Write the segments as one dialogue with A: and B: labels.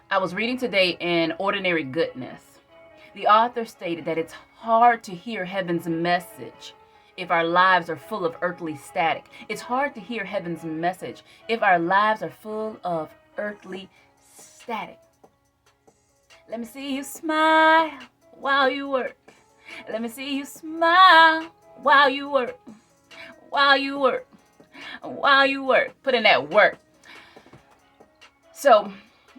A: I was reading today in Ordinary Goodness. The author stated that it's hard to hear heaven's message if our lives are full of earthly static. It's hard to hear heaven's message if our lives are full of earthly static. Let me see you smile while you work. Let me see you smile while you work. While you work. While you work. Put in that work. So,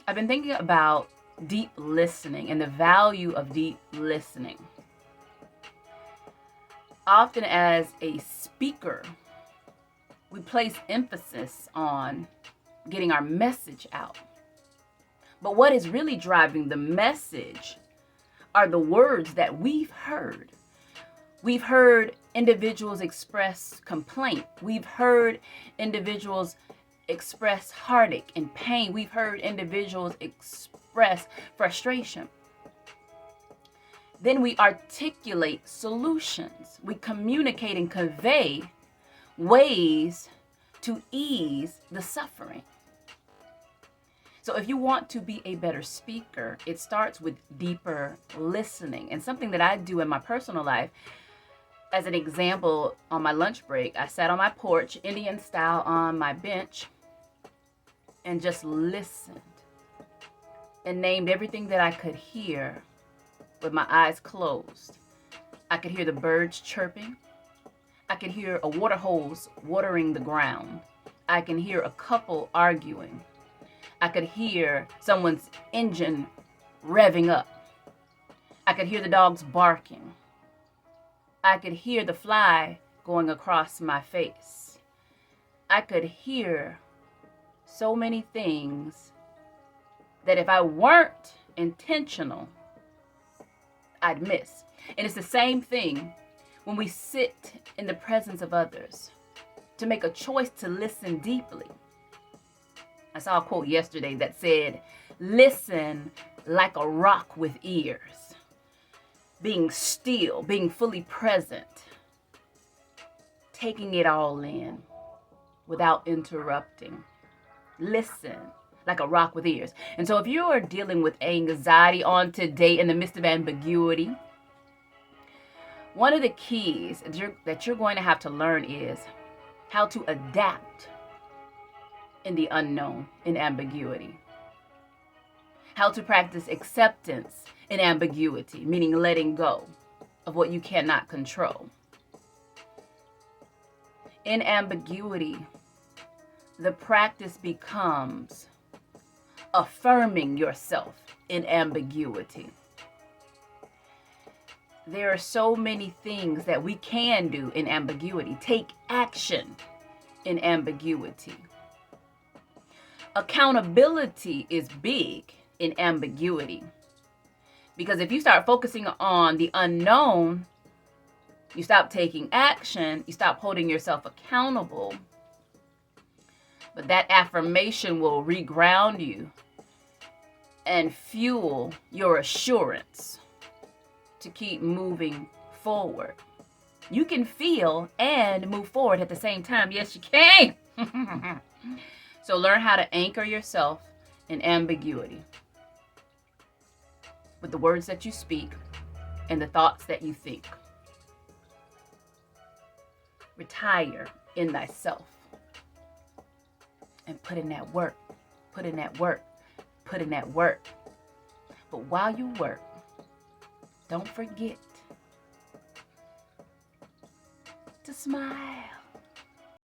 A: I've been thinking about deep listening and the value of deep listening. Often, as a speaker, we place emphasis on getting our message out. But what is really driving the message are the words that we've heard. We've heard individuals express complaint. We've heard individuals express heartache and pain. We've heard individuals express frustration. Then we articulate solutions. We communicate and convey ways to ease the suffering. So if you want to be a better speaker, it starts with deeper listening. And something that I do in my personal life, as an example, on my lunch break, I sat on my porch, Indian style, on my bench, and just listened and named everything that I could hear with my eyes closed. I could hear the birds chirping. I could hear a water hose watering the ground. I can hear a couple arguing. I could hear someone's engine revving up. I could hear the dogs barking. I could hear the fly going across my face. I could hear so many things that if I weren't intentional, I'd miss. And it's the same thing when we sit in the presence of others to make a choice to listen deeply. I saw a quote yesterday that said, "Listen like a rock with ears." Being still, being fully present, taking it all in without interrupting. Listen like a rock with ears. And so if you are dealing with anxiety on today in the midst of ambiguity, one of the keys that you're going to have to learn is how to adapt in the unknown, in ambiguity. How to practice acceptance in ambiguity, meaning letting go of what you cannot control. In ambiguity, the practice becomes affirming yourself in ambiguity. There are so many things that we can do in ambiguity. Take action in ambiguity. Accountability is big in ambiguity, because if you start focusing on the unknown, you stop taking action, you stop holding yourself accountable. But that affirmation will reground you and fuel your assurance to keep moving forward. You can feel and move forward at the same time. Yes, you can. So learn how to anchor yourself in ambiguity with the words that you speak and the thoughts that you think. Retire in thyself and put in that work, put in that work, put in that work. But while you work, don't forget to smile.